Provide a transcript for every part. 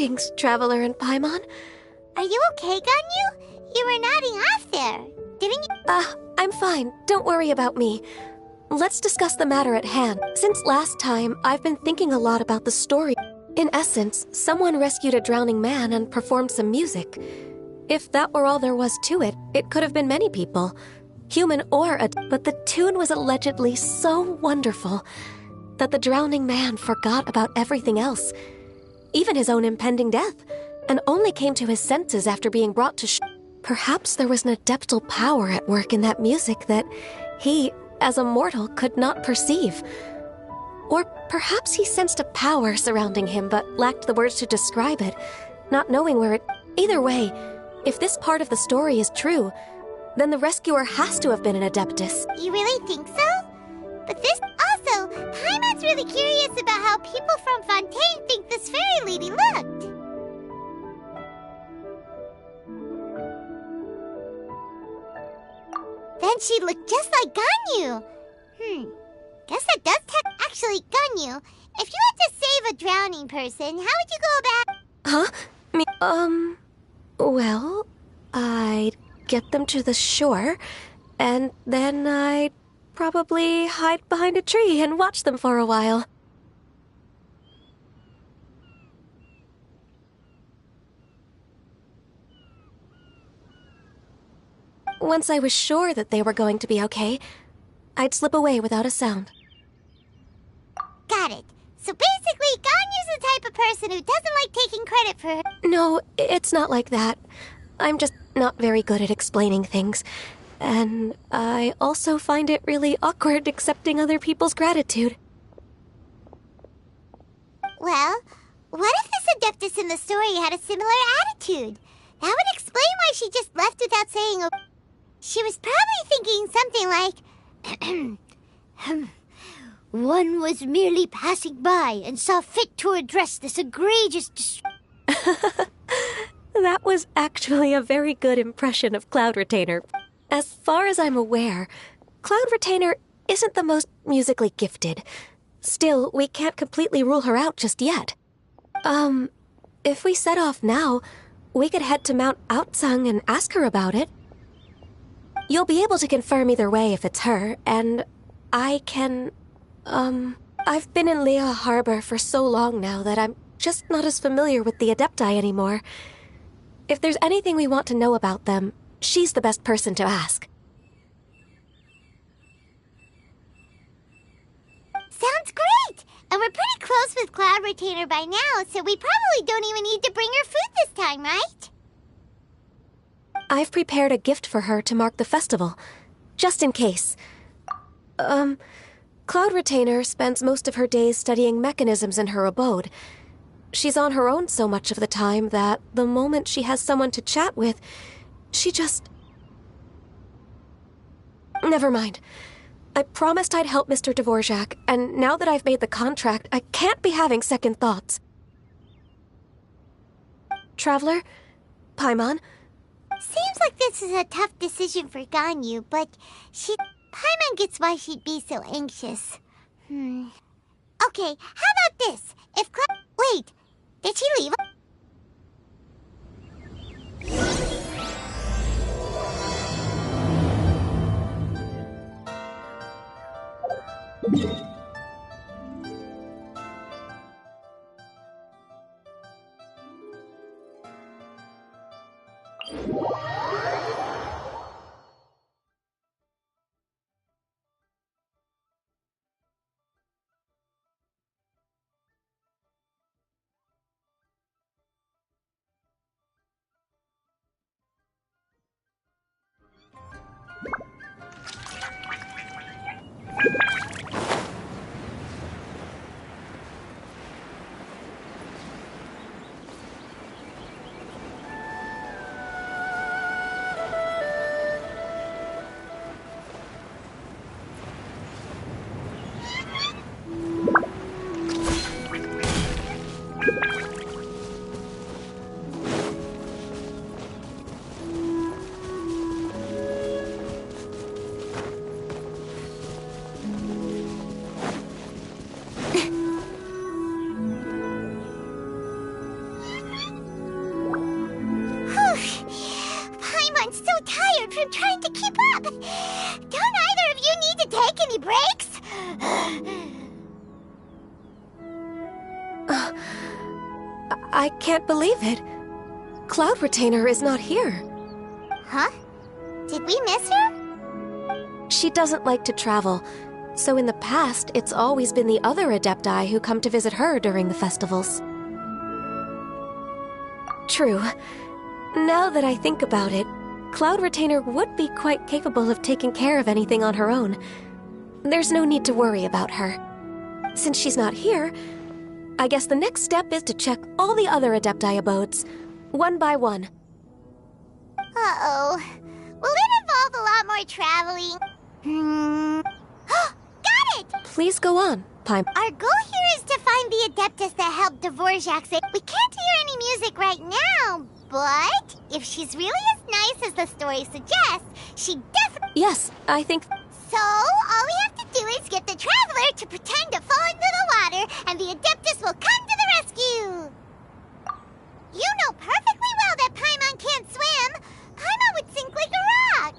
Greetings, Traveler and Paimon. Are you okay, Ganyu? You were nodding off there. Didn't you? I'm fine. Don't worry about me. Let's discuss the matter at hand. Since last time, I've been thinking a lot about the story. In essence, someone rescued a drowning man and performed some music. If that were all there was to it, it could have been many people. Human or but the tune was allegedly so wonderful that the drowning man forgot about everything else, even his own impending death, and only came to his senses after being brought to Perhaps there was an adeptal power at work in that music that he, as a mortal, could not perceive. Or perhaps he sensed a power surrounding him but lacked the words to describe it, not knowing where it... Either way, if this part of the story is true, then the rescuer has to have been an adeptus. You really think so? But this... Also, Paimon's really curious about how people from Fontaine think this fairy lady looked. Then she looked just like Ganyu. Guess that does actually, Ganyu, if you had to save a drowning person, how would you go about... Huh? Well, I'd get them to the shore, and then I'd probably hide behind a tree and watch them for a while. Once I was sure that they were going to be okay, I'd slip away without a sound. Got it. So basically, Ganyu's the type of person who doesn't like taking credit for her... No, it's not like that. I'm just not very good at explaining things. And I also find it really awkward accepting other people's gratitude. Well, what if this adeptus in the story had a similar attitude? That would explain why she just left without saying a... She was probably thinking something like... One was merely passing by and saw fit to address this egregious... That was actually a very good impression of Cloud Retainer. As far as I'm aware, Cloud Retainer isn't the most musically gifted. Still, we can't completely rule her out just yet. If we set off now, we could head to Mount Outsung and ask her about it. You'll be able to confirm either way if it's her, and I can... I've been in Lea Harbor for so long now that I'm just not as familiar with the Adepti anymore. If there's anything we want to know about them, she's the best person to ask. Sounds great! And we're pretty close with Cloud Retainer by now, so we probably don't even need to bring her food this time, right? I've prepared a gift for her to mark the festival, just in case. Cloud Retainer spends most of her days studying mechanisms in her abode. She's on her own so much of the time that the moment she has someone to chat with, she just... Never mind. I promised I'd help Mr. Dvorak, and now that I've made the contract, I can't be having second thoughts. Traveler? Paimon? Seems like this is a tough decision for Ganyu, but Paimon gets why she'd be so anxious. Okay, how about this? If Wait, did she leave? I can't believe it. Cloud Retainer is not here. Huh? Did we miss her? She doesn't like to travel, so in the past, it's always been the other Adepti who come to visit her during the festivals. True. Now that I think about it, Cloud Retainer would be quite capable of taking care of anything on her own. There's no need to worry about her. Since she's not here, I guess the next step is to check all the other Adepti abodes, one by one. Uh-oh. Will it involve a lot more traveling? Got it! Please go on, Paimon. Our goal here is to find the Adeptus that helped Dvorak say we can't hear any music right now, but if she's really as nice as the story suggests, she definitely... Yes, I think... So, all we have to do is get the Traveler to pretend to fall into the water, and the Adeptus will come to the rescue! You know perfectly well that Paimon can't swim! Paimon would sink like a rock!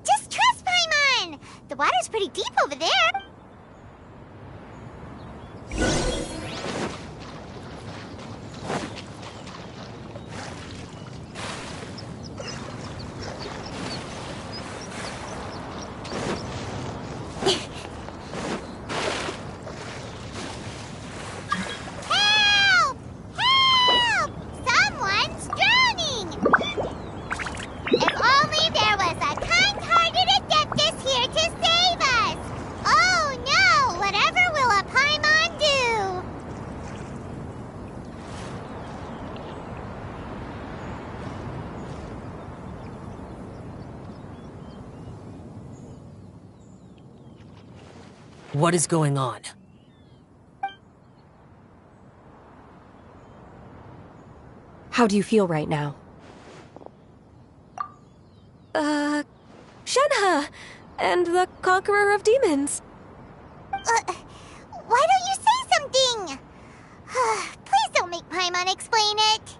Just trust Paimon! The water's pretty deep over there! Help! Help! Someone's drowning! If only there was a kind-hearted Adeptus here to save us! Oh no! Whatever will a Paimon do? What is going on? How do you feel right now? Shenhe! And the Conqueror of Demons. Why don't you say something? Please don't make Paimon explain it.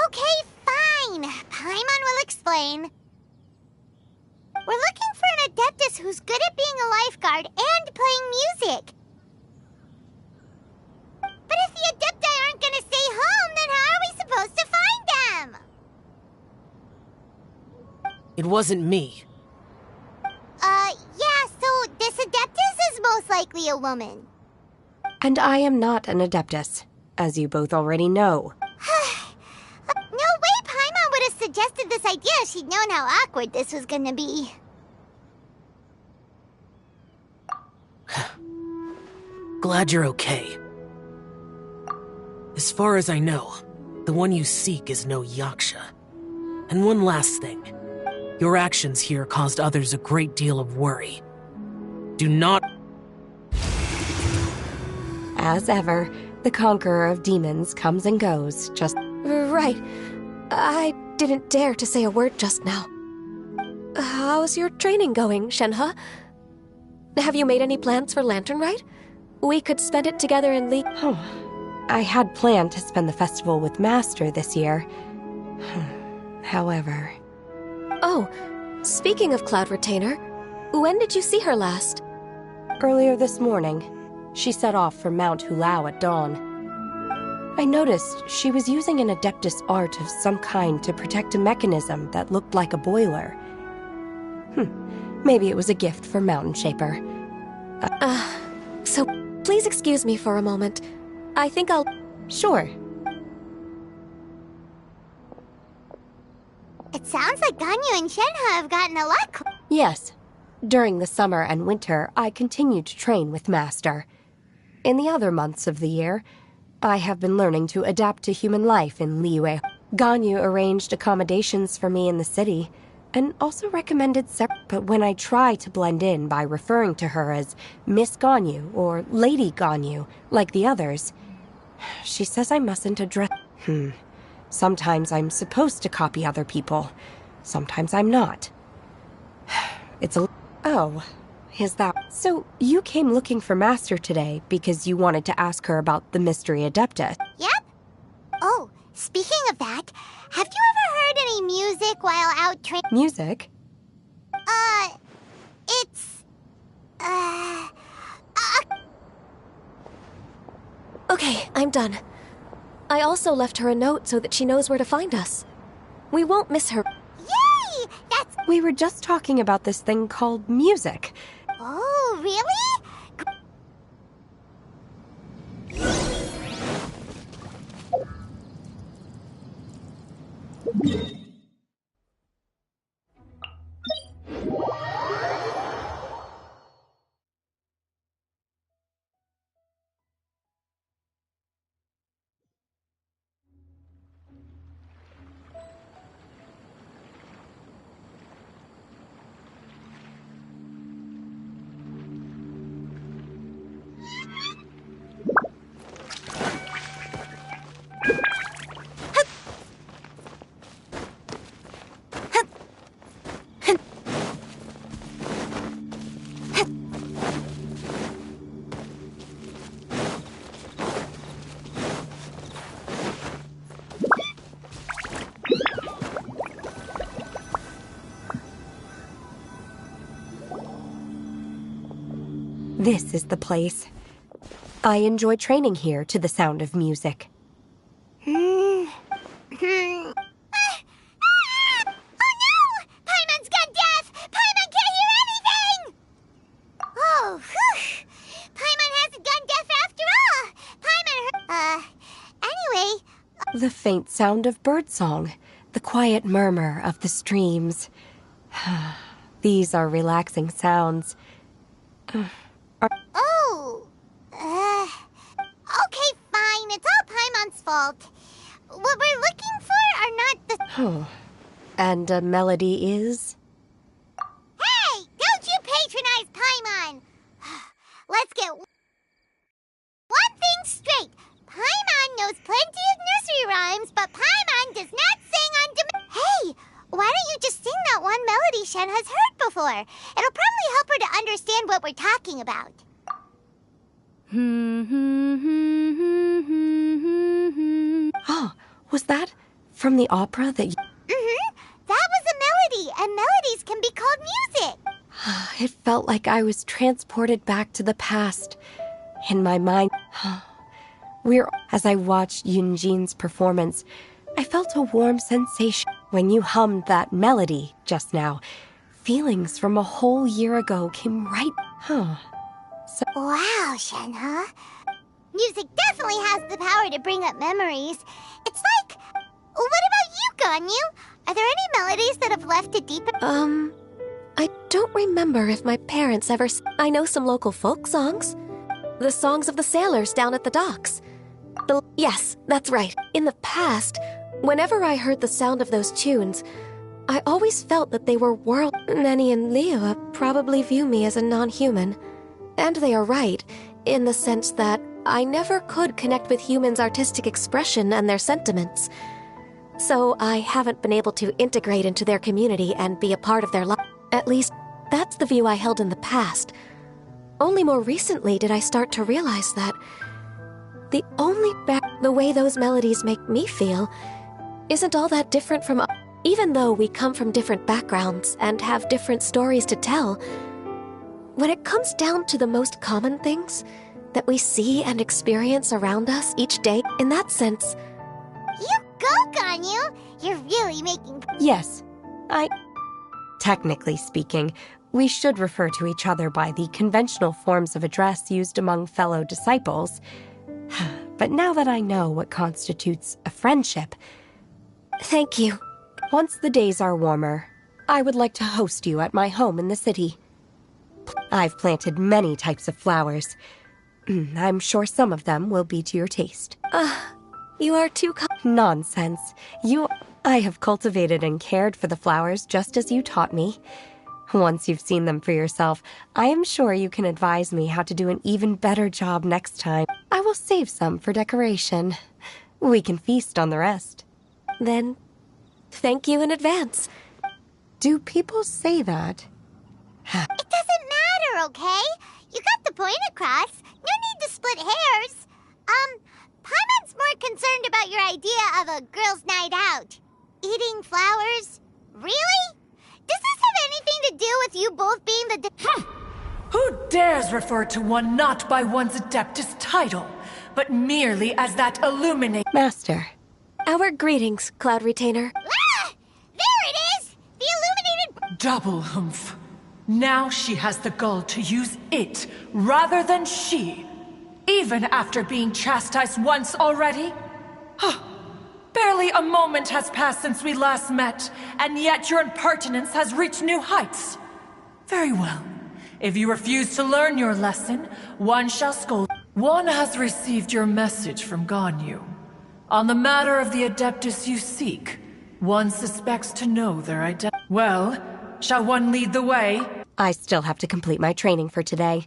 Okay, fine. Paimon will explain. We're looking for an Adeptus who's good at being a lifeguard and playing music. But if the Adepti aren't gonna stay home, then how are we supposed to find them? It wasn't me. Yeah, so this Adeptus is most likely a woman. And I am not an Adeptus, as you both already know. No way Paimon would have suggested this idea if she'd known how awkward this was gonna be. Glad you're okay. As far as I know, the one you seek is no Yaksha. And one last thing. Your actions here caused others a great deal of worry. Do not... As ever, the Conqueror of Demons comes and goes, just... Right. I didn't dare to say a word just now. How's your training going, Shenhe? Have you made any plans for Lantern Rite? We could spend it together in League... Oh, I had planned to spend the festival with Master this year. However... Oh, speaking of Cloud Retainer, when did you see her last? Earlier this morning, she set off for Mount Hulao at dawn. I noticed she was using an Adeptus art of some kind to protect a mechanism that looked like a boiler. Maybe it was a gift for Mountain Shaper. So please excuse me for a moment. I think I'll... Sure. It sounds like Ganyu and Shenhe have gotten a lot Yes. During the summer and winter, I continue to train with Master. In the other months of the year, I have been learning to adapt to human life in Liyue. Ganyu arranged accommodations for me in the city, and also recommended but when I try to blend in by referring to her as Miss Ganyu or Lady Ganyu, like the others, she says I mustn't address... Sometimes I'm supposed to copy other people. Sometimes I'm not. It's a... Oh, is that... So, you came looking for Master today because you wanted to ask her about the Mystery Adeptus. Yep. Oh, speaking of that, have you ever heard any music while out training? Music? It's... Uh... Okay, I'm done. I also left her a note so that she knows where to find us. We won't miss her. Yay! That's... We were just talking about this thing called music. Oh, really? This is the place. I enjoy training here to the sound of music. Oh no! Paimon's gone deaf! Paimon can't hear anything! Oh, whew! Paimon hasn't gone deaf after all! Paimon anyway... The faint sound of birdsong, the quiet murmur of the streams. These are relaxing sounds. Oh! Okay, fine. It's all Paimon's fault. What we're looking for are not the... Oh. And a melody is? Hey! Don't you patronize Paimon! Let's get one thing straight. Paimon knows plenty of nursery rhymes, but Paimon does not sing on demand. Hey! Why don't you just sing that one melody Shen has heard before? It'll probably help her to understand what we're talking about. Oh, was that from the opera that you... Mm-hmm. That was a melody, and melodies can be called music. It felt like I was transported back to the past. In my mind... As I watched Yunjin's performance, I felt a warm sensation. When you hummed that melody just now, feelings from a whole year ago came right... Wow, Shenhe. Music definitely has the power to bring up memories. It's like... What about you, Ganyu? Are there any melodies that have left a deep... I don't remember if my parents ever... I know some local folk songs. The songs of the sailors down at the docks. Yes, that's right. In the past, whenever I heard the sound of those tunes, I always felt that they were world... Nenny and Liyue probably view me as a non-human. And they are right, in the sense that I never could connect with humans' artistic expression and their sentiments. So I haven't been able to integrate into their community and be a part of their life. At least, that's the view I held in the past. Only more recently did I start to realize that the way those melodies make me feel isn't all that different from... Even though we come from different backgrounds and have different stories to tell, when it comes down to the most common things that we see and experience around us each day, in that sense... You go, Ganyu! You're really making... Yes, Technically speaking, we should refer to each other by the conventional forms of address used among fellow disciples. But now that I know what constitutes a friendship... Thank you. Once the days are warmer, I would like to host you at my home in the city. I've planted many types of flowers. I'm sure some of them will be to your taste. You are too Nonsense. I have cultivated and cared for the flowers just as you taught me. Once you've seen them for yourself, I am sure you can advise me how to do an even better job next time. I will save some for decoration. We can feast on the rest. Then, thank you in advance. Do people say that? It doesn't matter, okay? You got the point across. No need to split hairs. Paimon's more concerned about your idea of a girls' night out. Eating flowers? Really? Does this have anything to do with you both being the... Who dares refer to one not by one's Adeptus title, but merely as that illuminate? Master. Our greetings, Cloud Retainer. Ah! There it is! The illuminated... Double humph. Now she has the gall to use it rather than she. Even after being chastised once already? Barely a moment has passed since we last met, and yet your impertinence has reached new heights. Very well. If you refuse to learn your lesson, one shall scold. One has received your message from Ganyu. On the matter of the Adeptus you seek, one suspects to know their identity. Well, shall one lead the way? I still have to complete my training for today,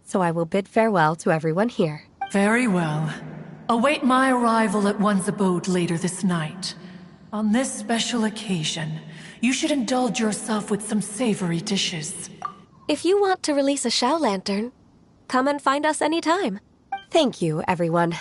so I will bid farewell to everyone here. Very well. Await my arrival at one's abode later this night. On this special occasion, you should indulge yourself with some savory dishes. If you want to release a Shao Lantern, come and find us anytime. Thank you, everyone.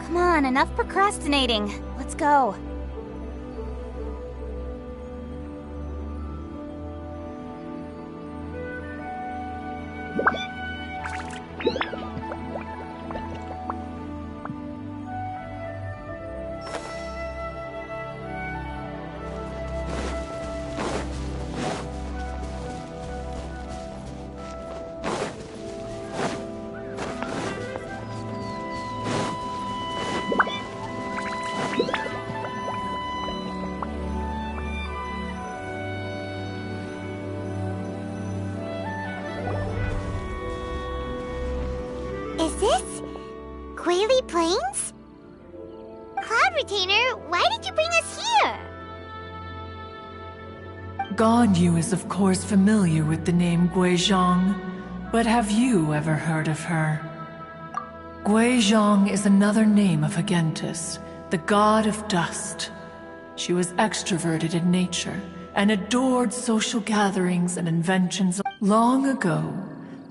Come on, enough procrastinating. Let's go. Is this... Quaily Plains? Cloud Retainer, why did you bring us here? Ganyu is of course familiar with the name Guizhong, but have you ever heard of her? Guizhong is another name of Agentis, the god of dust. She was extroverted in nature and adored social gatherings and inventions. Long ago,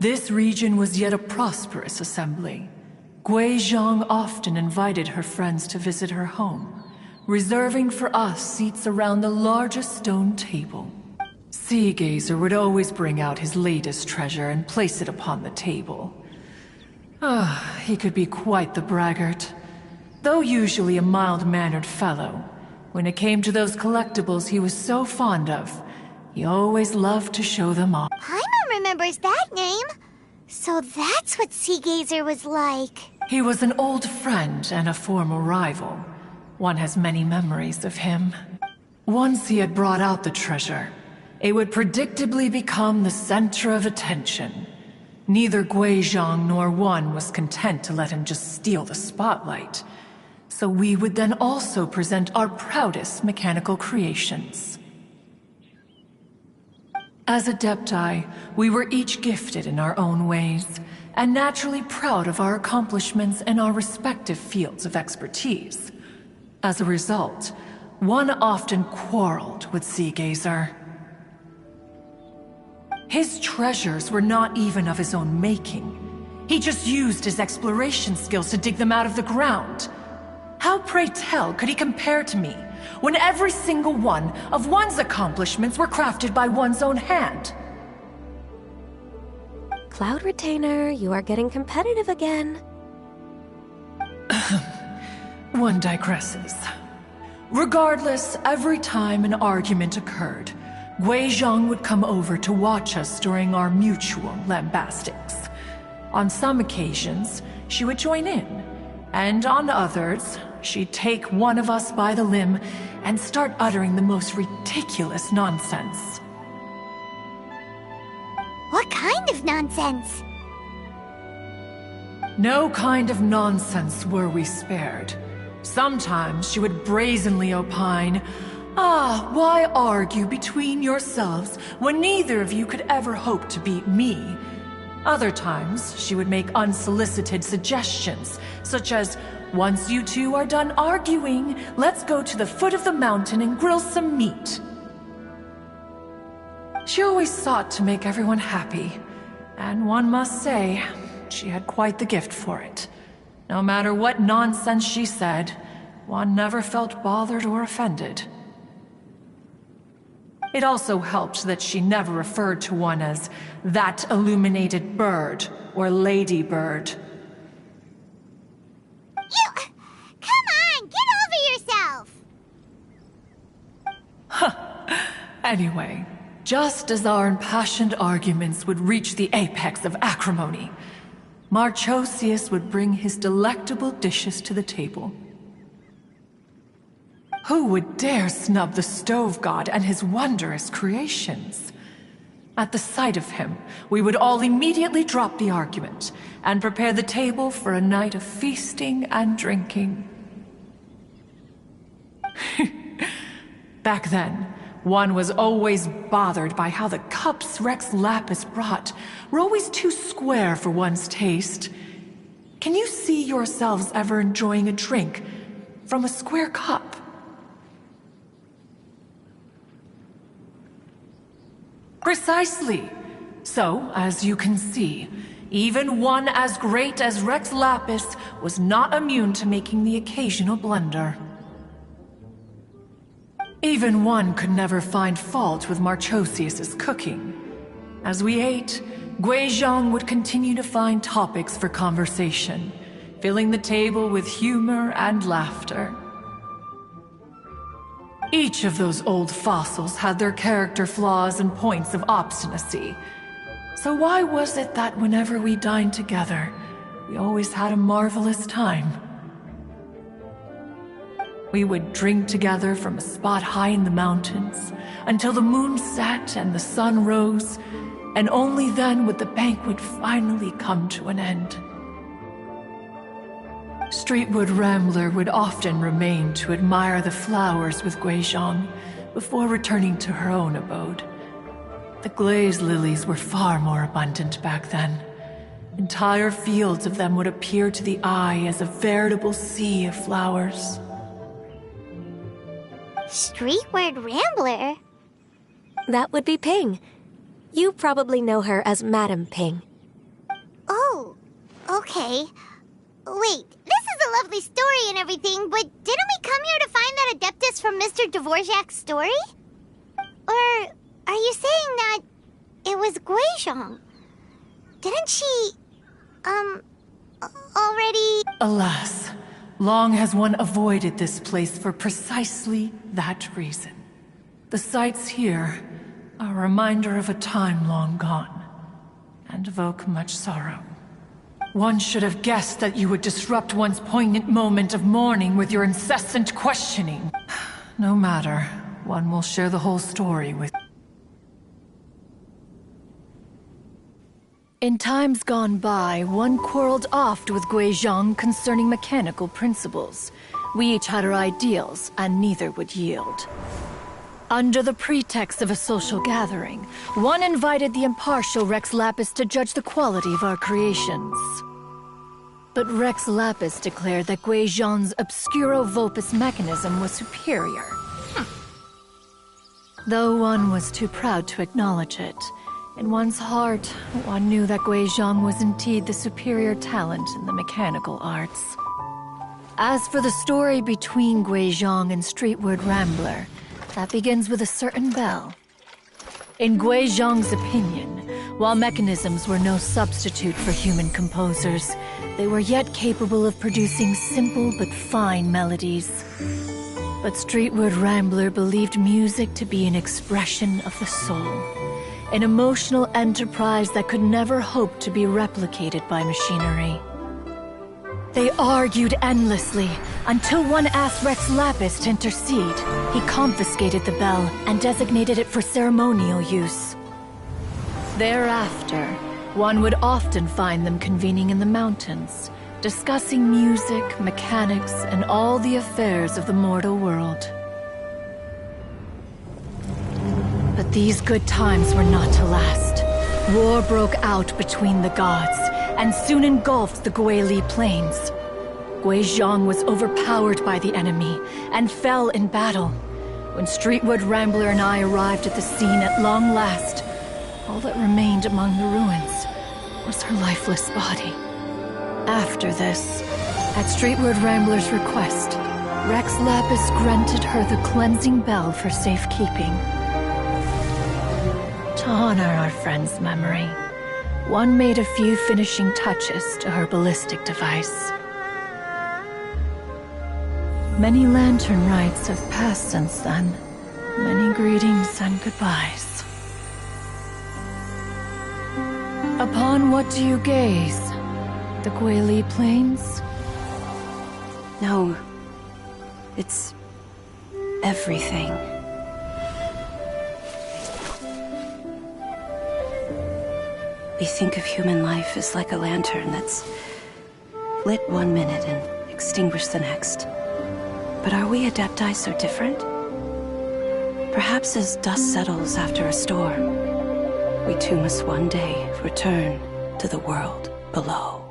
this region was yet a prosperous assembly. Guizhong often invited her friends to visit her home, reserving for us seats around the largest stone table. Sea Gazer would always bring out his latest treasure and place it upon the table. He could be quite the braggart. Though usually a mild-mannered fellow, when it came to those collectibles he was so fond of, he always loved to show them off. Paimon remembers that name. So that's what Sea Gazer was like. He was an old friend and a former rival. One has many memories of him. Once he had brought out the treasure, it would predictably become the center of attention. Neither Guizhong nor one was content to let him just steal the spotlight. So we would then also present our proudest mechanical creations. As Adepti, we were each gifted in our own ways, and naturally proud of our accomplishments in our respective fields of expertise. As a result, one often quarreled with Sea Gazer. His treasures were not even of his own making. He just used his exploration skills to dig them out of the ground. How How, pray tell, could he compare to me, when every single one of one's accomplishments were crafted by one's own hand? Cloud Retainer, you are getting competitive again. One digresses. Regardless, every time an argument occurred, Guizhong would come over to watch us during our mutual lambastics. On some occasions, she would join in, and on others, she'd take one of us by the limb and start uttering the most ridiculous nonsense. What kind of nonsense? No kind of nonsense were we spared. Sometimes she would brazenly opine, why argue between yourselves when neither of you could ever hope to beat me? Other times, she would make unsolicited suggestions, such as, once you two are done arguing, let's go to the foot of the mountain and grill some meat. She always sought to make everyone happy, and one must say, she had quite the gift for it. No matter what nonsense she said, one never felt bothered or offended. It also helped that she never referred to one as that illuminated bird or ladybird. Come on, get over yourself! Anyway, just as our impassioned arguments would reach the apex of acrimony, Marchosius would bring his delectable dishes to the table. Who would dare snub the stove god and his wondrous creations? At the sight of him, we would all immediately drop the argument and prepare the table for a night of feasting and drinking. Back then, one was always bothered by how the cups Rex Lapis brought were always too square for one's taste. Can you see yourselves ever enjoying a drink from a square cup? Precisely. So, as you can see, even one as great as Rex Lapis was not immune to making the occasional blunder. Even one could never find fault with Marchosius's cooking. As we ate, Guizhong would continue to find topics for conversation, filling the table with humor and laughter. Each of those old fossils had their character flaws and points of obstinacy. So why was it that whenever we dined together, we always had a marvelous time? We would drink together from a spot high in the mountains, until the moon set and the sun rose, and only then would the banquet finally come to an end. Streetwood Rambler would often remain to admire the flowers with Guizhong before returning to her own abode. The glaze lilies were far more abundant back then. Entire fields of them would appear to the eye as a veritable sea of flowers. Streetward Rambler? That would be Ping. You probably know her as Madam Ping. Oh, okay. Wait, this is a lovely story and everything, but didn't we come here to find that Adeptus from Mr. Dvorak's story? Or are you saying that it was Guizhong? Didn't she, already... Alas, long has one avoided this place for precisely that reason. The sights here are a reminder of a time long gone, and evoke much sorrow. One should have guessed that you would disrupt one's poignant moment of mourning with your incessant questioning. No matter, one will share the whole story with... In times gone by, one quarreled oft with Guizhong concerning mechanical principles. We each had our ideals, and neither would yield. Under the pretext of a social gathering, one invited the impartial Rex Lapis to judge the quality of our creations. But Rex Lapis declared that Guizhong's obscuro vulpus mechanism was superior. Though one was too proud to acknowledge it, in one's heart, one knew that Guizhong was indeed the superior talent in the mechanical arts. As for the story between Guizhong and Streetward Rambler, that begins with a certain bell. In Guizhong's opinion, while mechanisms were no substitute for human composers, they were yet capable of producing simple but fine melodies. But Streetward Rambler believed music to be an expression of the soul, an emotional enterprise that could never hope to be replicated by machinery. They argued endlessly, until one asked Rex Lapis to intercede. He confiscated the bell and designated it for ceremonial use. Thereafter, one would often find them convening in the mountains, discussing music, mechanics, and all the affairs of the mortal world. But these good times were not to last. War broke out between the gods, and soon engulfed the Guili Plains. Guizhong was overpowered by the enemy, and fell in battle. When Streetward Rambler and I arrived at the scene at long last, all that remained among the ruins was her lifeless body. After this, at Streetward Rambler's request, Rex Lapis granted her the cleansing bell for safekeeping. To honor our friend's memory, one made a few finishing touches to her ballistic device. Many lantern rites have passed since then. Many greetings and goodbyes. Upon what do you gaze? The Guili Plains? No. It's everything. We think of human life as like a lantern that's lit one minute and extinguished the next. But are we Adepti so different? Perhaps as dust settles after a storm, we too must one day return to the world below.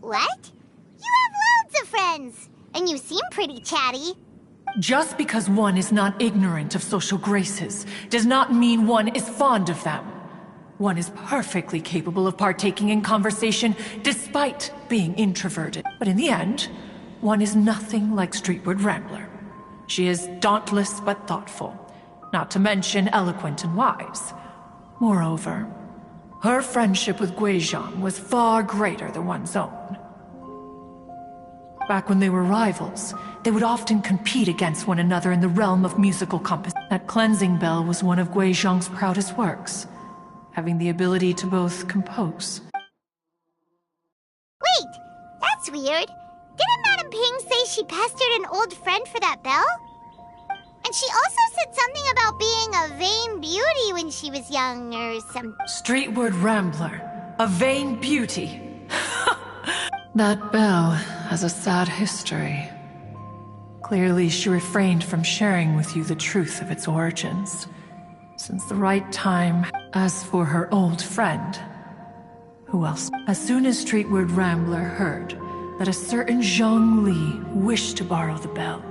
What? You have loads of friends, and you seem pretty chatty. Just because one is not ignorant of social graces does not mean one is fond of them. One is perfectly capable of partaking in conversation despite being introverted. But in the end, one is nothing like Streetward Rambler. She is dauntless but thoughtful, not to mention eloquent and wise. Moreover, her friendship with Guizhong was far greater than one's own. Back when they were rivals, they would often compete against one another in the realm of musical composition. That cleansing bell was one of Guizhong's proudest works, having the ability to both compose. Wait, that's weird. Didn't Madame Ping say she pestered an old friend for that bell? And she also said something about being a vain beauty when she was young or something. Streetward Rambler, a vain beauty. That bell has a sad history. Clearly, she refrained from sharing with you the truth of its origins, since the right time. As for her old friend, who else? As soon as Streetward Rambler heard that a certain Zhang Li wished to borrow the bell,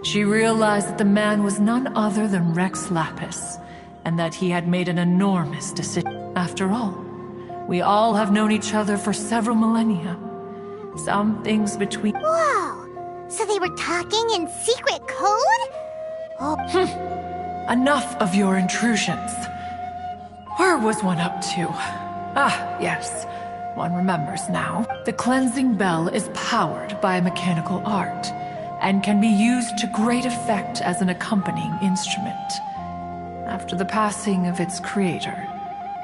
she realized that the man was none other than Rex Lapis, and that he had made an enormous decision. After all, we all have known each other for several millennia. Some things between— Whoa! So they were talking in secret code? Oh. Enough of your intrusions. Where was one up to? Ah, yes. One remembers now. The cleansing bell is powered by a mechanical art, and can be used to great effect as an accompanying instrument. After the passing of its creator,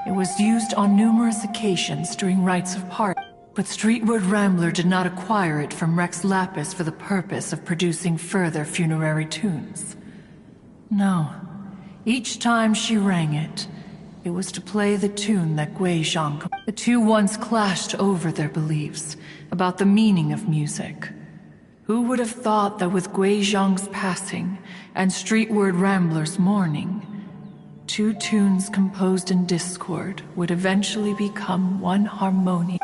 it was used on numerous occasions during rites of part. But Streetward Rambler did not acquire it from Rex Lapis for the purpose of producing further funerary tunes. No. Each time she rang it, it was to play the tune that Guizhong— The two once clashed over their beliefs about the meaning of music. Who would have thought that with Guizhong's passing, and Streetward Rambler's Mourning, two tunes composed in discord would eventually become one harmonious.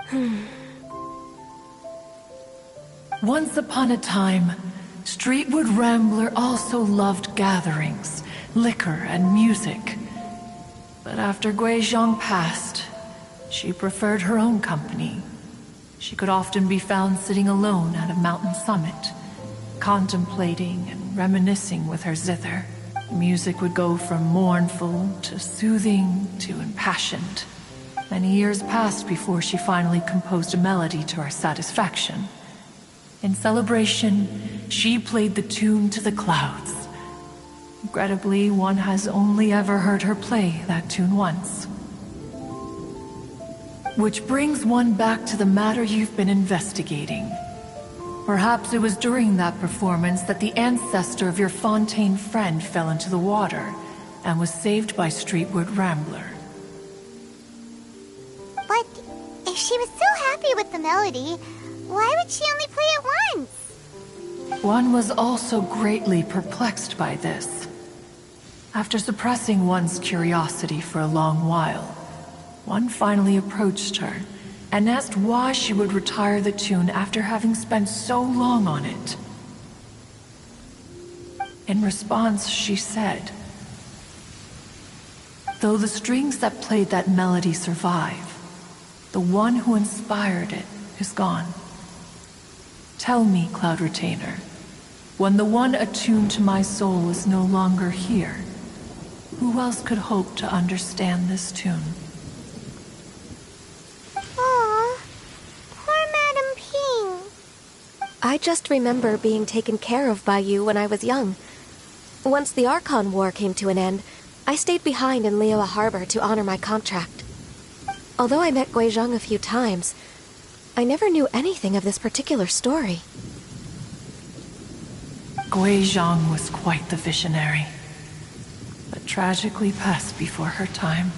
Once upon a time, Streetward Rambler also loved gatherings, liquor, and music. But after Guizhong passed, she preferred her own company. She could often be found sitting alone at a mountain summit, contemplating and reminiscing with her zither. Music would go from mournful to soothing to impassioned. Many years passed before she finally composed a melody to her satisfaction. In celebration, she played the tune to the clouds. Regrettably, one has only ever heard her play that tune once. Which brings one back to the matter you've been investigating. Perhaps it was during that performance that the ancestor of your Fontaine friend fell into the water and was saved by Streetward Rambler. But if she was so happy with the melody, why would she only play it once? One was also greatly perplexed by this. After suppressing one's curiosity for a long while, one finally approached her and asked why she would retire the tune after having spent so long on it. In response, she said, "Though the strings that played that melody survive, the one who inspired it is gone. Tell me, Cloud Retainer, when the one attuned to my soul is no longer here, who else could hope to understand this tune?" Aw, poor Madame Ping. I just remember being taken care of by you when I was young. Once the Archon War came to an end, I stayed behind in Liyue Harbor to honor my contract. Although I met Guizhong a few times, I never knew anything of this particular story. Guizhong was quite the visionary, but tragically passed before her time.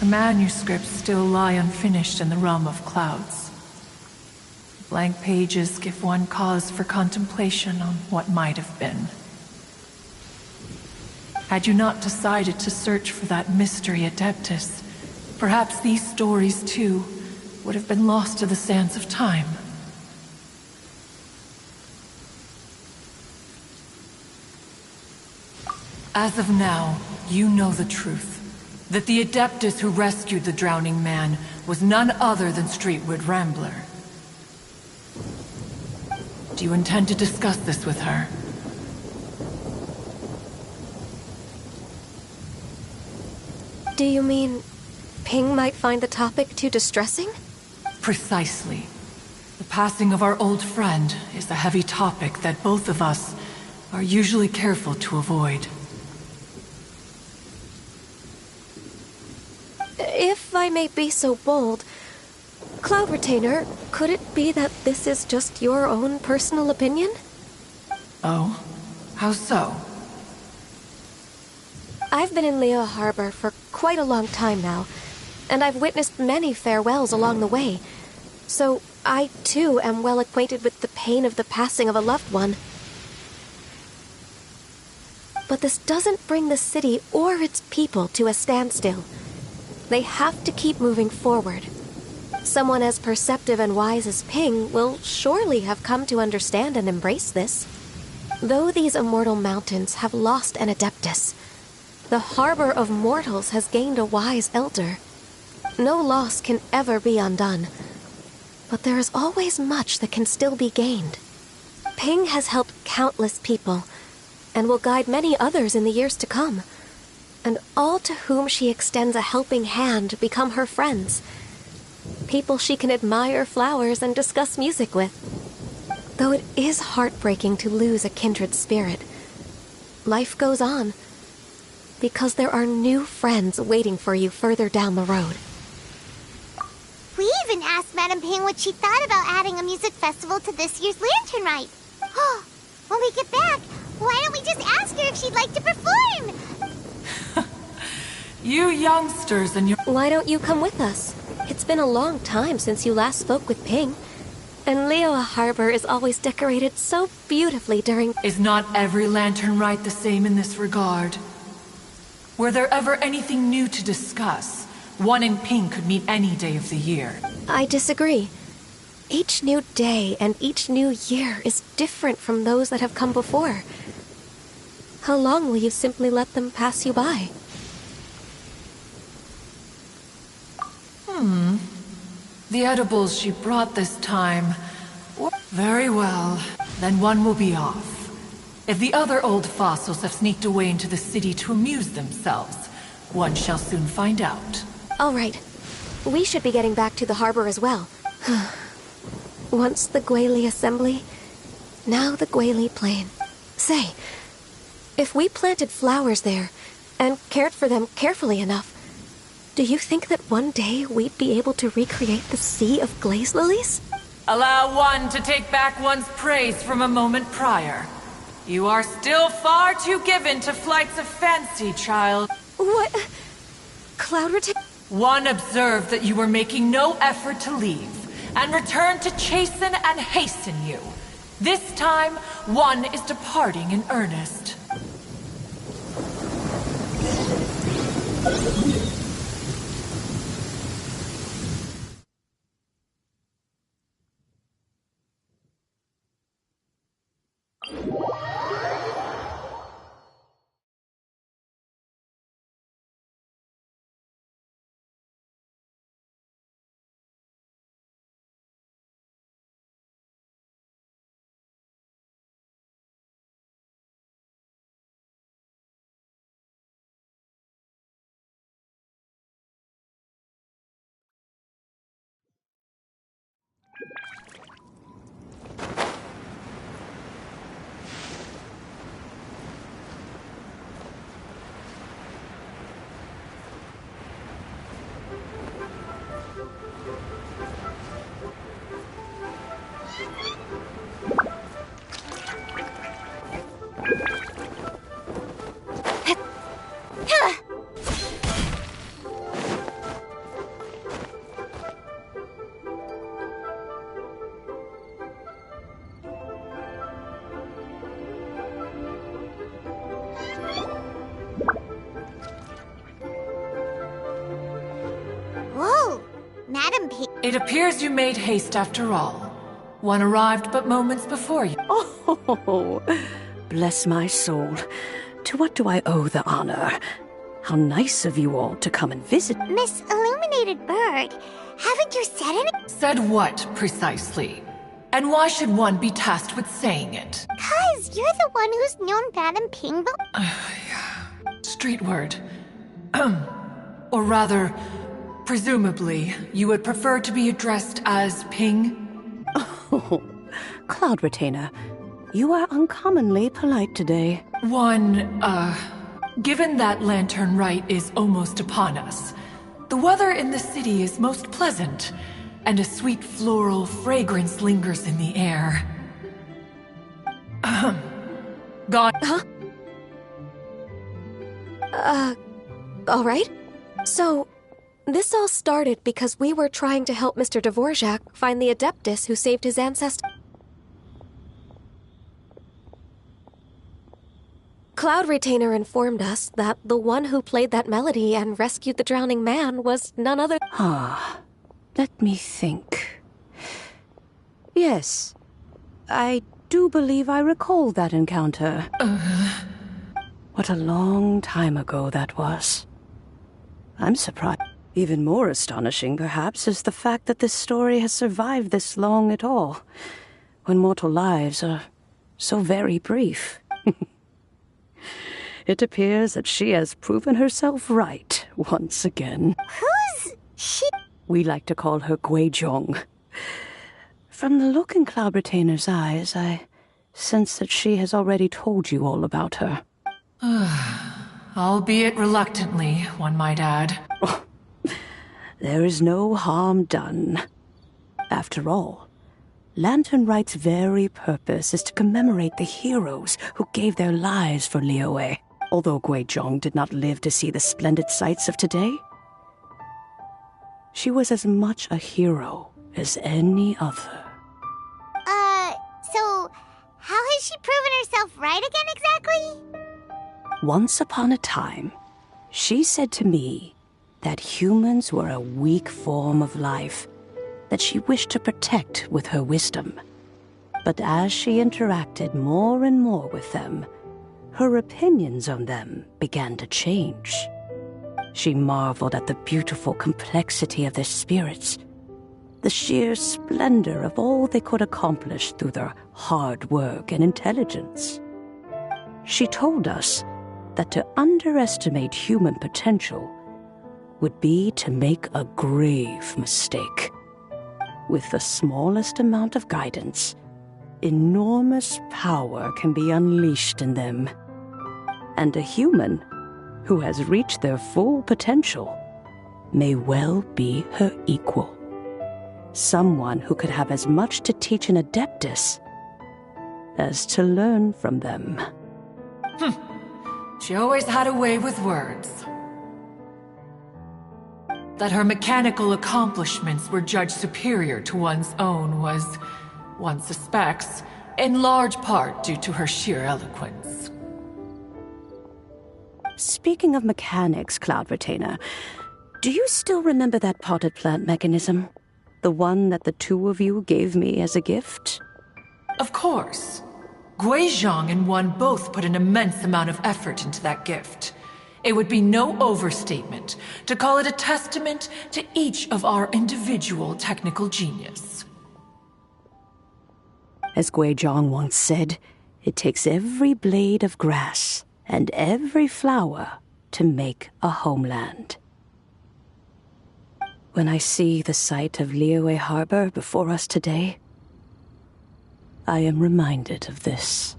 Her manuscripts still lie unfinished in the realm of clouds. Blank pages give one cause for contemplation on what might have been. Had you not decided to search for that mystery Adeptus, perhaps these stories, too, would have been lost to the sands of time. As of now, you know the truth. That the Adeptus who rescued the drowning man was none other than Streetward Rambler. Do you intend to discuss this with her? Do you mean Ping might find the topic too distressing? Precisely. The passing of our old friend is a heavy topic that both of us are usually careful to avoid. If I may be so bold, Cloud Retainer, could it be that this is just your own personal opinion? Oh? How so? I've been in Liyue Harbor for quite a long time now, and I've witnessed many farewells along the way, so I too am well acquainted with the pain of the passing of a loved one. But this doesn't bring the city or its people to a standstill. They have to keep moving forward. Someone as perceptive and wise as Ping will surely have come to understand and embrace this. Though these immortal mountains have lost an Adeptus, the harbor of mortals has gained a wise elder. No loss can ever be undone, but there is always much that can still be gained. Ping has helped countless people, and will guide many others in the years to come. And all to whom she extends a helping hand become her friends. People she can admire flowers and discuss music with. Though it is heartbreaking to lose a kindred spirit, life goes on, because there are new friends waiting for you further down the road. We even asked Madame Ping what she thought about adding a music festival to this year's Lantern Rite. When we get back, why don't we just ask her if she'd like to perform? You youngsters and your... Why don't you come with us? It's been a long time since you last spoke with Ping. And Liyue Harbor is always decorated so beautifully during... Is not every lantern rite the same in this regard? Were there ever anything new to discuss? One in pink could meet any day of the year. I disagree. Each new day and each new year is different from those that have come before. How long will you simply let them pass you by? The edibles she brought this time... Very well. Then one will be off. If the other old fossils have sneaked away into the city to amuse themselves, one shall soon find out. All right. We should be getting back to the harbor as well. Once the Guili assembly, now the Guili plain. Say, if we planted flowers there and cared for them carefully enough, do you think that one day we'd be able to recreate the sea of glaze lilies? Allow one to take back one's praise from a moment prior. You are still far too given to flights of fancy, child. What? Cloud retain? One observed that you were making no effort to leave, and returned to chasten and hasten you. This time, one is departing in earnest. Whoa! Madam P... It appears you made haste after all. One arrived but moments before you. Oh, bless my soul. To what do I owe the honor? How nice of you all to come and visit. Miss Illuminated Bird, haven't you said anything? Said what, precisely? And why should one be tasked with saying it? 'Cause you're the one who's known Madam Ping Street word. Or rather, presumably, you would prefer to be addressed as Ping? Oh, Cloud Retainer, you are uncommonly polite today. Given that lantern rite is almost upon us, the weather in the city is most pleasant, and a sweet floral fragrance lingers in the air. Gone. Huh? All right. So, this all started because we were trying to help Mr. Dvorak find the Adeptus who saved his ancestor. Cloud Retainer informed us that the one who played that melody and rescued the drowning man was none other... Let me think. Yes, I do believe I recall that encounter. What a long time ago that was. I'm surprised. Even more astonishing, perhaps, is the fact that this story has survived this long at all, when mortal lives are so very brief. It appears that she has proven herself right once again. Who's she? We like to call her Guizhong. From the look in Cloud Retainer's eyes, I sense that she has already told you all about her. Albeit reluctantly, one might add. There is no harm done. After all, Lantern Rite's very purpose is to commemorate the heroes who gave their lives for Liyue. Although Guizhong did not live to see the splendid sights of today, she was as much a hero as any other. has she proven herself right again exactly? Once upon a time, she said to me that humans were a weak form of life that she wished to protect with her wisdom. But as she interacted more and more with them, her opinions on them began to change. She marveled at the beautiful complexity of their spirits, the sheer splendor of all they could accomplish through their hard work and intelligence. She told us that to underestimate human potential would be to make a grave mistake. With the smallest amount of guidance, enormous power can be unleashed in them. And a human who has reached their full potential may well be her equal. Someone who could have as much to teach an adeptus as to learn from them. She always had a way with words. That her mechanical accomplishments were judged superior to one's own was, one suspects, in large part due to her sheer eloquence. Speaking of mechanics, Cloud Retainer, do you still remember that potted plant mechanism? The one that the two of you gave me as a gift? Of course. Guizhong and One both put an immense amount of effort into that gift. It would be no overstatement to call it a testament to each of our individual technical genius. As Guizhong once said, it takes every blade of grass and every flower to make a homeland. When I see the sight of Liyue Harbor before us today, I am reminded of this.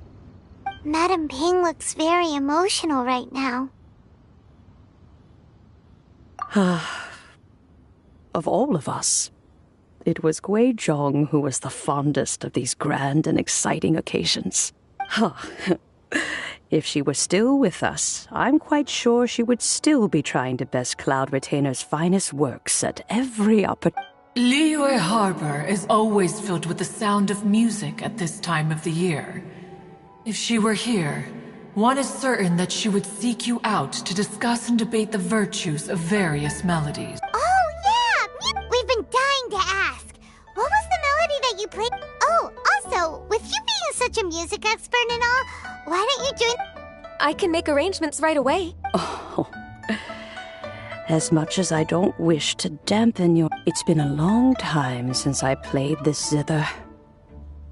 Madam Ping looks very emotional right now. Of all of us, it was Guizhong who was the fondest of these grand and exciting occasions. If she were still with us, I'm quite sure she would still be trying to best Cloud Retainer's finest works at every opportunity. Liyue Harbor is always filled with the sound of music at this time of the year. If she were here, one is certain that she would seek you out to discuss and debate the virtues of various melodies. Oh, yeah! We've been dying to ask. What was the melody that you played? Oh, also, with you being such a music expert and all, why don't you join? I can make arrangements right away. Oh, as much as I don't wish to dampen your... It's been a long time since I played this zither.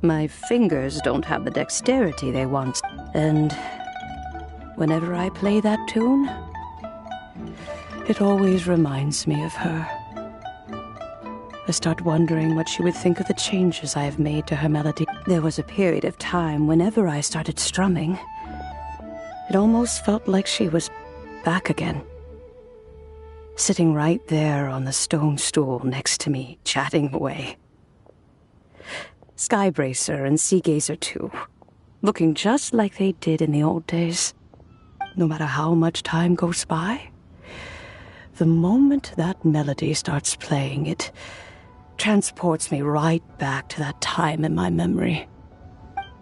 My fingers don't have the dexterity they once, and whenever I play that tune, it always reminds me of her. I start wondering what she would think of the changes I have made to her melody. There was a period of time whenever I started strumming, it almost felt like she was back again. Sitting right there on the stone stool next to me, chatting away. Skybracer and Seagazer too, looking just like they did in the old days. No matter how much time goes by, the moment that melody starts playing, it transports me right back to that time in my memory.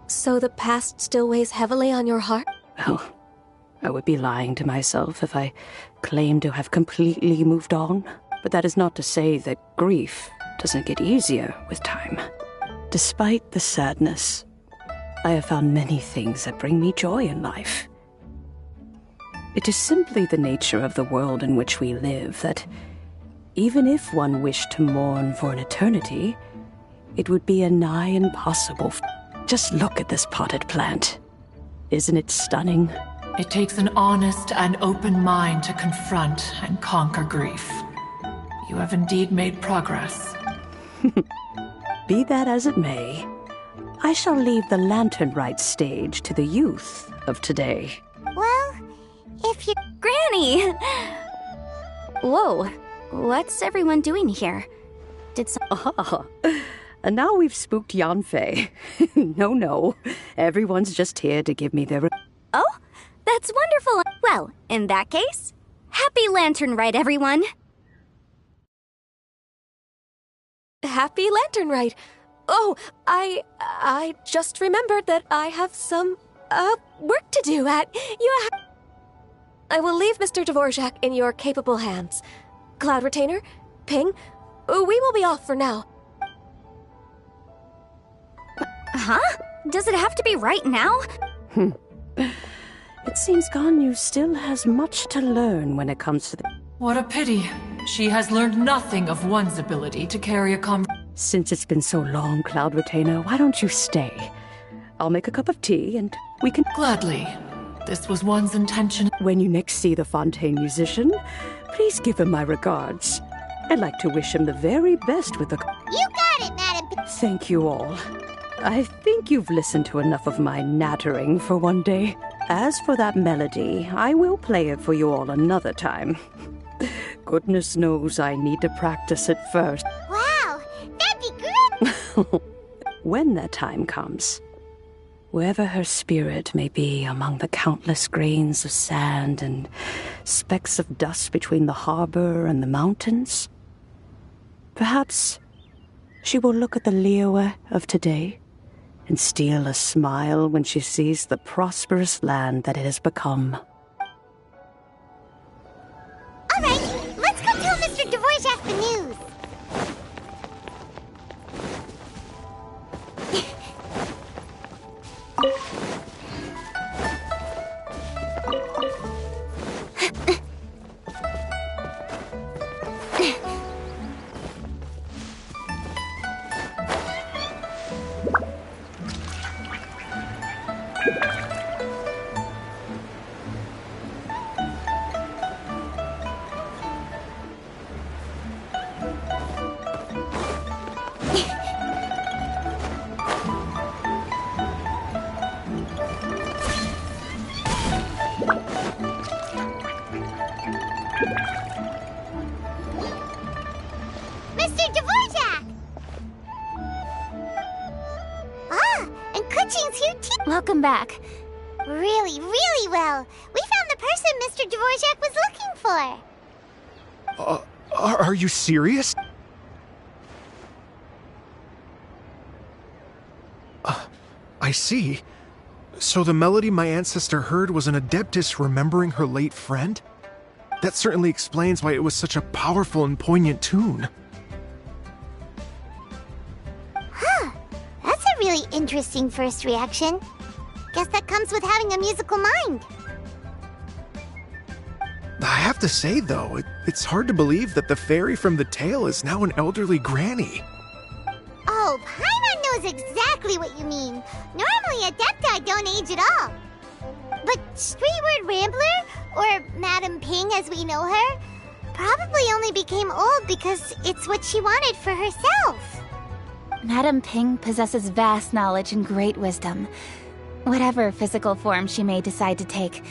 So the past still weighs heavily on your heart? Well, I would be lying to myself if I claimed to have completely moved on. But that is not to say that grief doesn't get easier with time. Despite the sadness, I have found many things that bring me joy in life. It is simply the nature of the world in which we live that even if one wished to mourn for an eternity, it would be a nigh impossible. Just look at this potted plant. Isn't it stunning? It takes an honest and open mind to confront and conquer grief. You have indeed made progress. Be that as it may, I shall leave the lantern rite stage to the youth of today. Well, if you... Granny! Whoa, what's everyone doing here? Did some... And now we've spooked Yanfei. No, everyone's just here to give me their... Oh, that's wonderful. Well, in that case, happy Lantern Rite, everyone. Happy Lantern Rite. Oh, I just remembered that I have some, work to do at I will leave Mr. Dvorak in your capable hands. Cloud Retainer, Ping, we will be off for now. Huh? Does it have to be right now? It seems Ganyu still has much to learn when it comes to the... What a pity. She has learned nothing of one's ability to carry a Since it's been so long, Cloud Retainer, why don't you stay? I'll make a cup of tea and we can... Gladly. This was one's intention. When you next see the Fontaine musician, please give him my regards. I'd like to wish him the very best with the... You got it, Madam P. Thank you all. I think you've listened to enough of my nattering for one day. As for that melody, I will play it for you all another time. Goodness knows I need to practice it first. Wow, that'd be great! When that time comes, wherever her spirit may be among the countless grains of sand and specks of dust between the harbor and the mountains, perhaps she will look at the Liyue of today and steal a smile when she sees the prosperous land that it has become. All right, let's go tell Mr. Dvorak the news. Mr. Dvorak! Ah, and Kuchin's here too. Welcome back. Really, really well. We found the person Mr. Dvorak was looking for. Are you serious? I see. So the melody my ancestor heard was an adeptus remembering her late friend? That certainly explains why it was such a powerful and poignant tune. That's a really interesting first reaction. Guess that comes with having a musical mind. I have to say, though, it's hard to believe that the fairy from the tale is now an elderly granny. Oh, Paimon knows exactly what you mean. Normally, Adepti don't age at all. But Streetward Rambler, or Madam Ping as we know her, probably only became old because it's what she wanted for herself. Madam Ping possesses vast knowledge and great wisdom. Whatever physical form she may decide to take,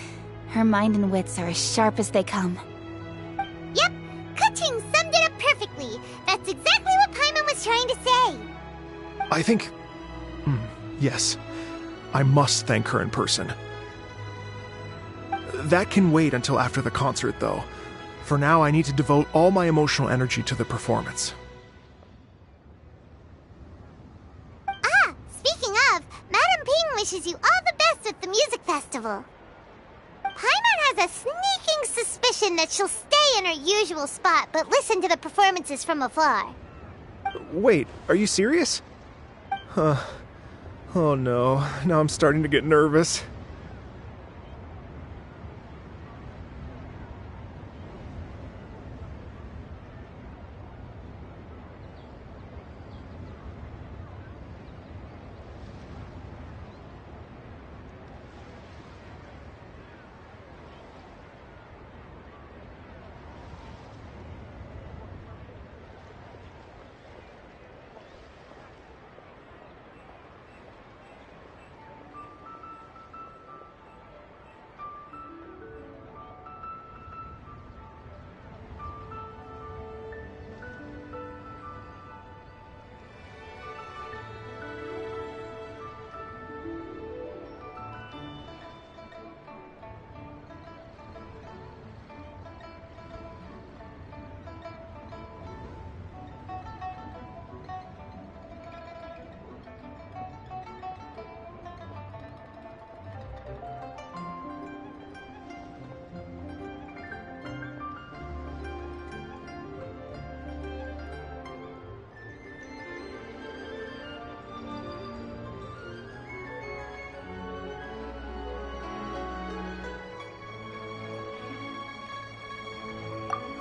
her mind and wits are as sharp as they come. Yep, Kuching summed it up perfectly. That's exactly what Paimon was trying to say. I think... yes. I must thank her in person. That can wait until after the concert, though. For now, I need to devote all my emotional energy to the performance. Ah, speaking of, Madam Ping wishes you all the best at the music festival. Paimon has a sneaking suspicion that she'll stay in her usual spot, but listen to the performances from afar. Wait, are you serious? Oh no, now I'm starting to get nervous.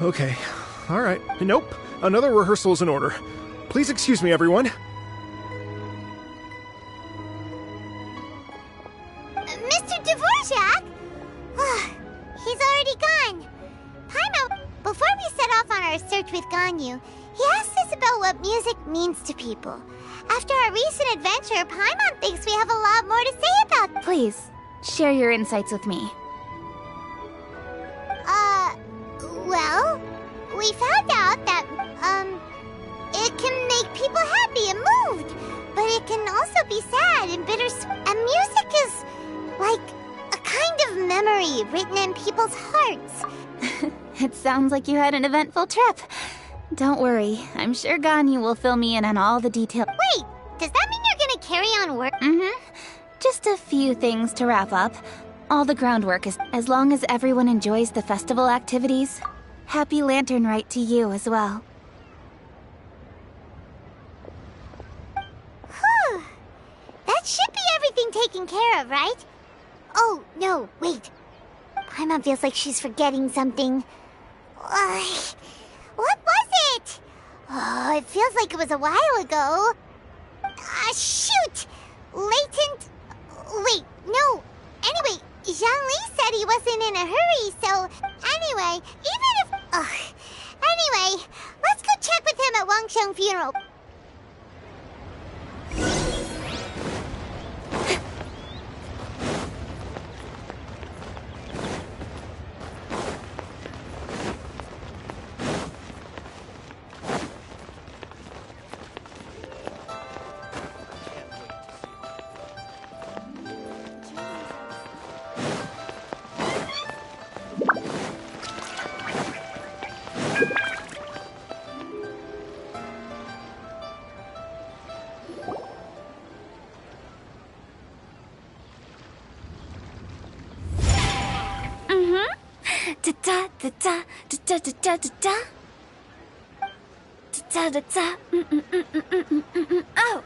Okay, alright. Nope, another rehearsal is in order. Please excuse me, everyone. Mr. Dvorak? He's already gone. Paimon, before we set off on our search with Ganyu, he asked us about what music means to people. After our recent adventure, Paimon thinks we have a lot more to say about... Please, share your insights with me. Well, we found out that, it can make people happy and moved, but it can also be sad and bittersweet. And music is like a kind of memory written in people's hearts. It sounds like you had an eventful trip. Don't worry, I'm sure Ganyu will fill me in on all the details. Wait, does that mean you're gonna carry on work? Just a few things to wrap up. All the groundwork is as long as everyone enjoys the festival activities. Happy Lantern Rite to you as well. Whew. That should be everything taken care of, right? Oh, no, wait. Paimon feels like she's forgetting something. What was it? Oh, it feels like it was a while ago. Shoot! Latent... Wait, no. Anyway, Zhangli said he wasn't in a hurry, so... Anyway, even if... Anyway, let's go check with him at Wangsheng funeral. Oh!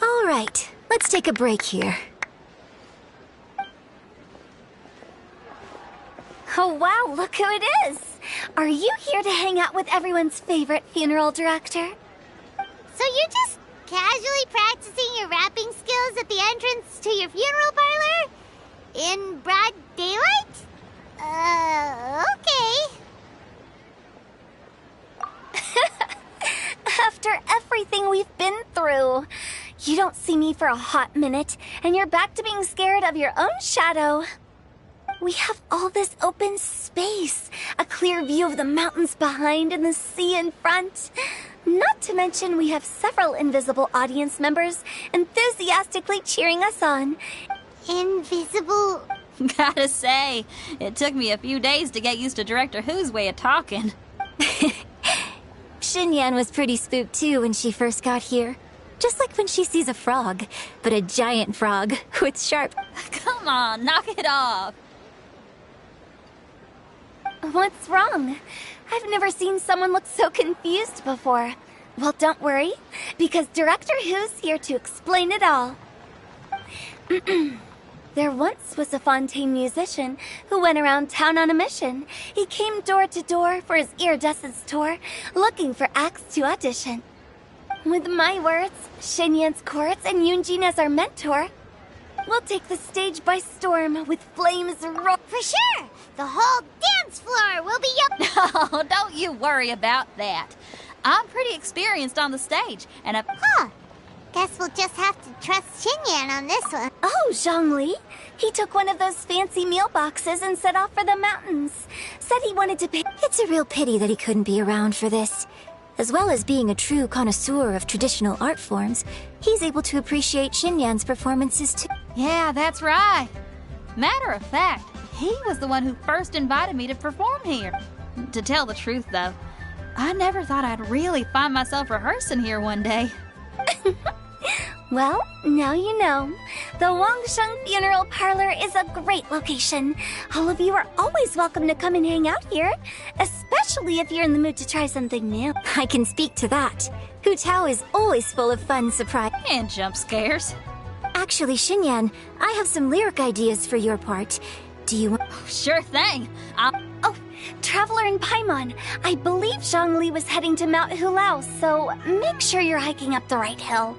All right, let's take a break here. Oh wow, look who it is! Are you here to hang out with everyone's favorite funeral director? So you're just casually practicing your rapping skills at the entrance to your funeral parlor? In broad daylight? Okay. After everything we've been through, you don't see me for a hot minute, and you're back to being scared of your own shadow. We have all this open space, a clear view of the mountains behind and the sea in front. Not to mention we have several invisible audience members enthusiastically cheering us on. Invisible... Gotta say, it took me a few days to get used to Director Who's way of talking. Xinyan was pretty spooked too when she first got here. Just like when she sees a frog, but a giant frog with sharp... Come on, knock it off. What's wrong? I've never seen someone look so confused before. Well, don't worry, because Director Who's here to explain it all. There once was a Fontaine musician who went around town on a mission. He came door to door for his iridescence tour, looking for acts to audition. With my words, Xinyan's chords, and Yunjin as our mentor, we'll take the stage by storm with flames roar. For sure! The whole dance floor will be up. No, don't you worry about that. I'm pretty experienced on the stage, and Guess we'll just have to trust Xinyan on this one. Oh, Zhongli. He took one of those fancy meal boxes and set off for the mountains. Said he wanted to pay. It's a real pity that he couldn't be around for this. As well as being a true connoisseur of traditional art forms, he's able to appreciate Xinyan's performances too. Yeah, that's right. Matter of fact, he was the one who first invited me to perform here. To tell the truth, though, I never thought I'd really find myself rehearsing here one day. Well, now you know. The Wangsheng Funeral Parlor is a great location. All of you are always welcome to come and hang out here, especially if you're in the mood to try something new. I can speak to that. Hu Tao is always full of fun surprise. And jump scares. Actually, Xinyan, I have some lyric ideas for your part. Do you want... Sure thing. Oh, Traveler in Paimon. I believe Zhongli was heading to Mount Hulao, so make sure you're hiking up the right hill.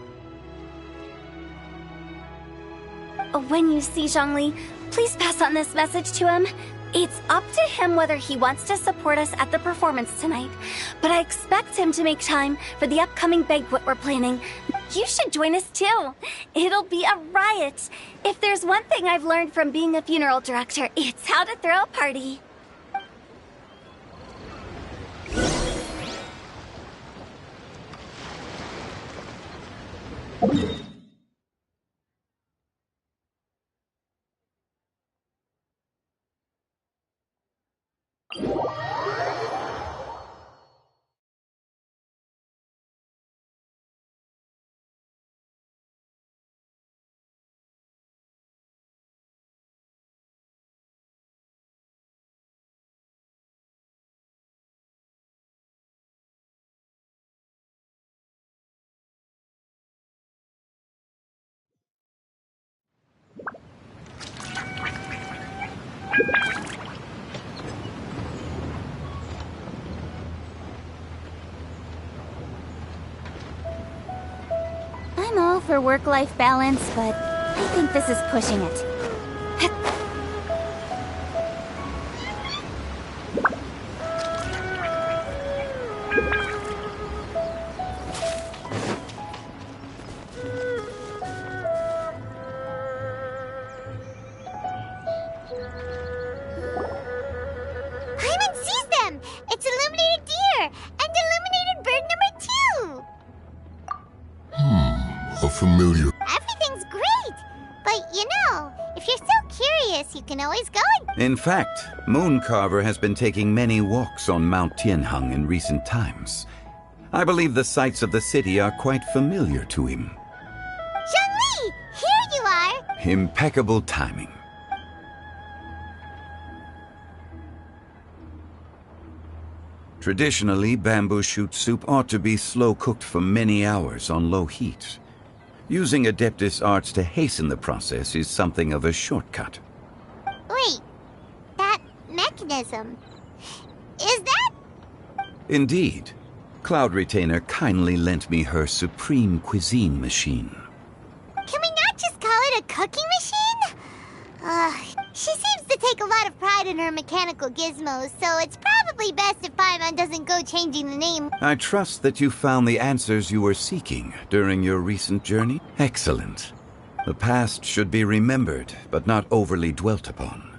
When you see Zhongli, please pass on this message to him. It's up to him whether he wants to support us at the performance tonight, but I expect him to make time for the upcoming banquet we're planning. You should join us too. It'll be a riot. If there's one thing I've learned from being a funeral director, it's how to throw a party. I'm all for work-life balance, but I think this is pushing it. Paimon sees them! It's illuminated deer! And illuminated bird number 2! A familiar... Everything's great! But you know, if you're so curious, you can always go and... In fact, Mooncarver has been taking many walks on Mount Tianheng in recent times. I believe the sights of the city are quite familiar to him. Zhongli! Here you are! Impeccable timing. Traditionally, bamboo shoot soup ought to be slow-cooked for many hours on low heat. Using Adeptus arts to hasten the process is something of a shortcut. Wait, that mechanism... is that... Indeed. Cloud Retainer kindly lent me her supreme cuisine machine. Can we not just call it a cooking machine? She seems to take a lot of pride in her mechanical gizmos, so it's probably best if Paimon doesn't go changing the name. I trust that you found the answers you were seeking during your recent journey. Excellent. The past should be remembered, but not overly dwelt upon.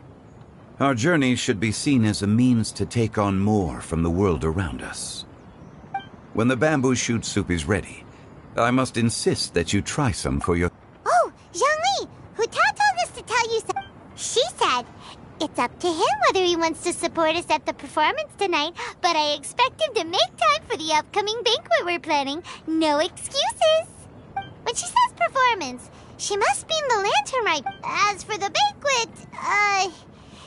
Our journey should be seen as a means to take on more from the world around us. When the bamboo shoot soup is ready, I must insist that you try some for your... Oh, Zhongli! Hu Tao told us to tell you so... She said, it's up to him whether he wants to support us at the performance tonight, but I expect him to make time for the upcoming banquet we're planning. No excuses! When she says performance, she must mean the lantern rite. As for the banquet,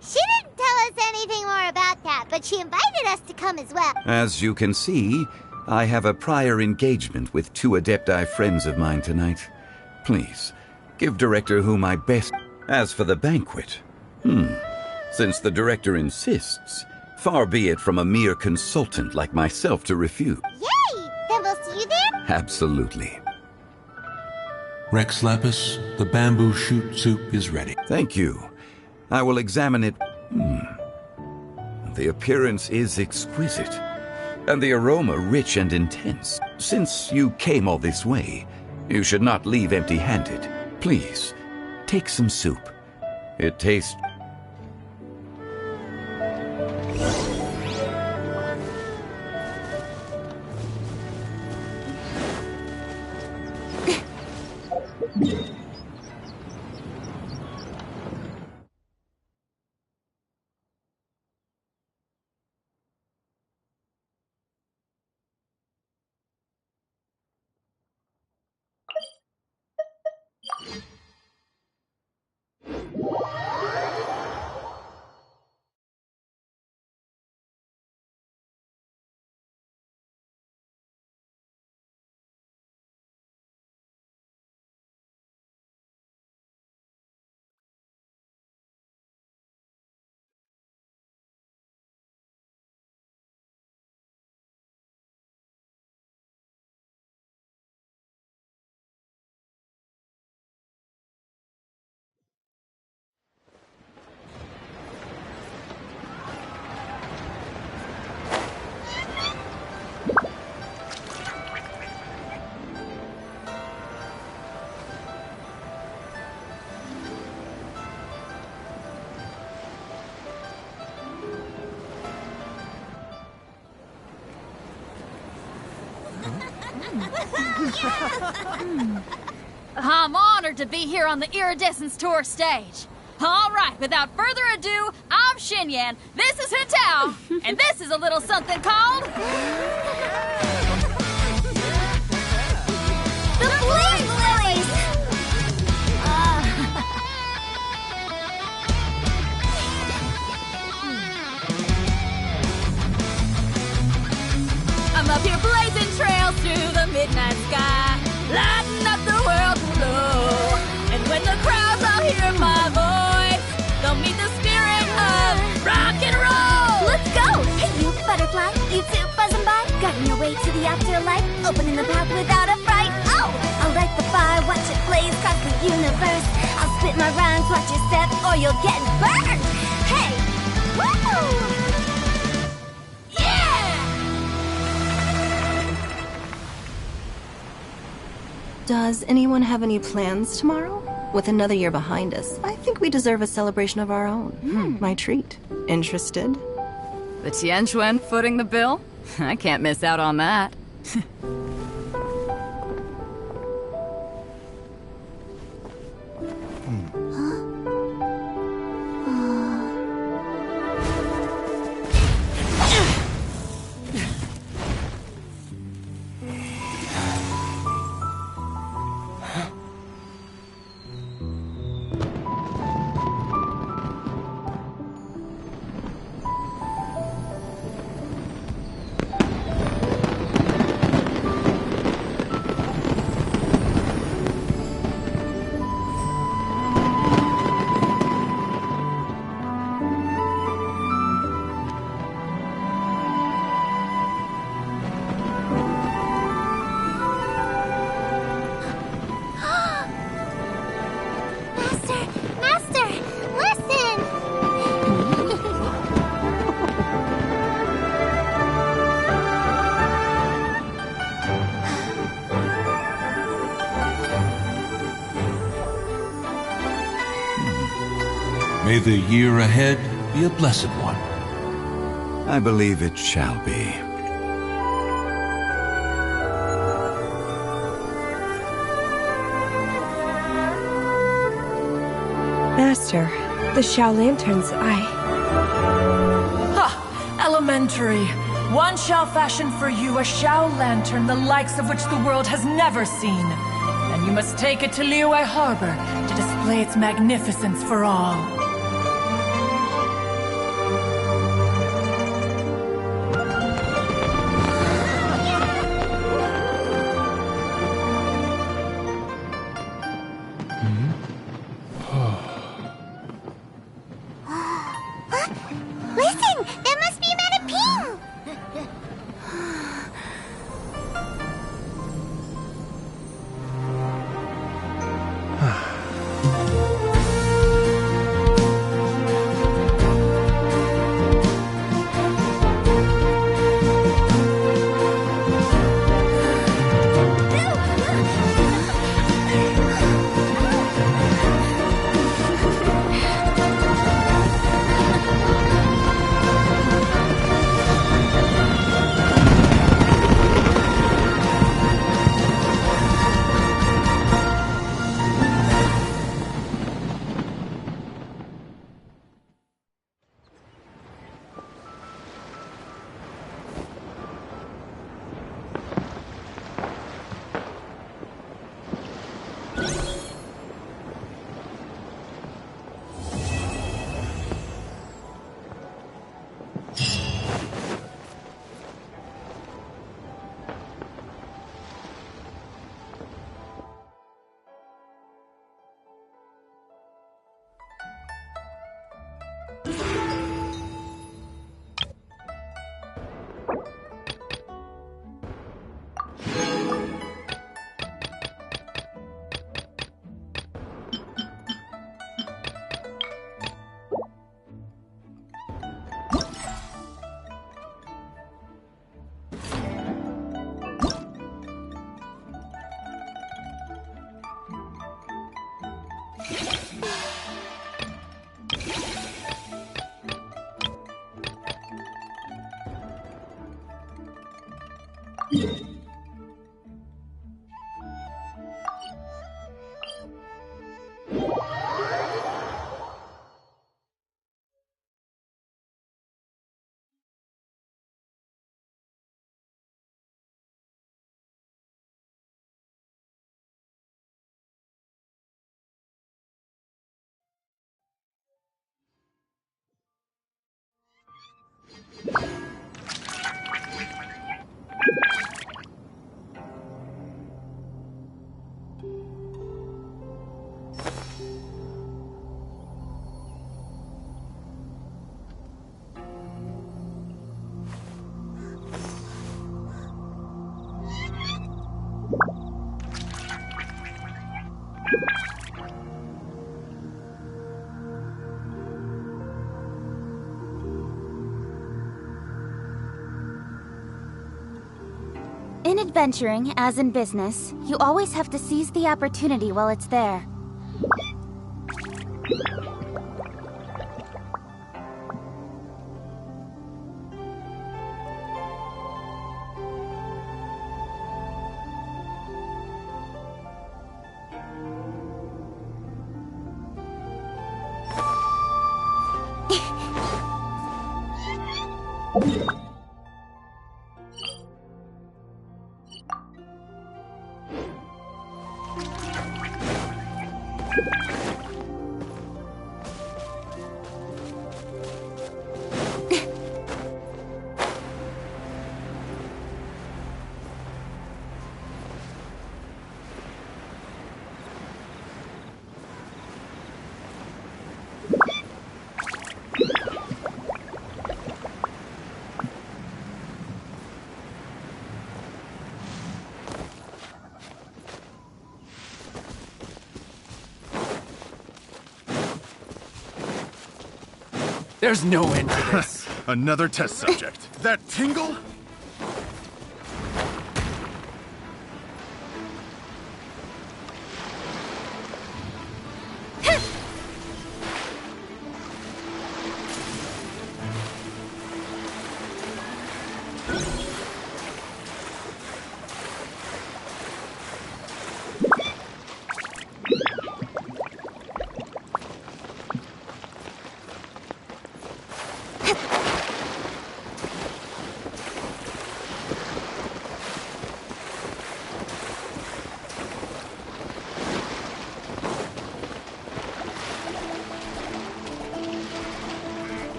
she didn't tell us anything more about that, but she invited us to come as well. As you can see, I have a prior engagement with 2 Adepti friends of mine tonight. Please, give Director Hu my best. As for the banquet, since the director insists, far be it from a mere consultant like myself to refuse. Yay! Then we'll see you there? Absolutely. Rex Lapis, the bamboo shoot soup is ready. Thank you. I will examine it. The appearance is exquisite, and the aroma rich and intense. Since you came all this way, you should not leave empty-handed. Please, take some soup. It tastes... I'm honored to be here on the Iridescence Tour stage. All right, without further ado, I'm Xinyan, this is Hintao, and this is a little something called... The Flame Lilies! I'm up here blazing trails through the midnight sky, lighting up the world below. And when the crowds all hear my voice, they'll meet the spirit of rock and roll. Let's go! Hey, you butterfly, you too buzzing by, guiding your way to the afterlife, opening the path without a fright. Oh, I'll light the fire, watch it blaze across the universe. I'll spit my rhymes, watch your step, or you'll get burned. Hey, woo! Does anyone have any plans tomorrow? With another year behind us, I think we deserve a celebration of our own. My treat. Interested? The Tianquan footing the bill? I can't miss out on that. May the year ahead be a blessed one. I believe it shall be. Master, the Xiao Lanterns, Ha! Elementary. One shall fashion for you a Xiao Lantern the likes of which the world has never seen. And you must take it to Liyue Harbor to display its magnificence for all. Listen! That must be Madame Ping! In adventuring, as in business, you always have to seize the opportunity while it's there. There's no end to this. Another test subject. That tingle?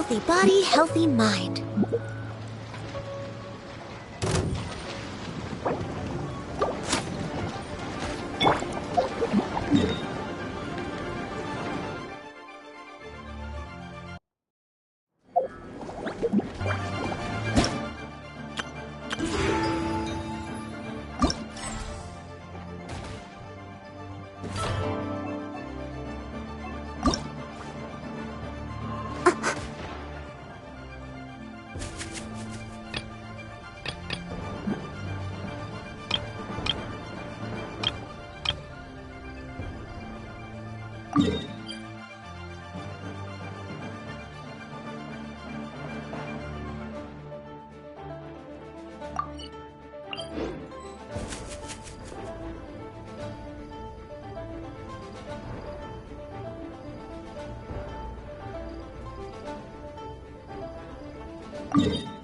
Healthy body, healthy mind. You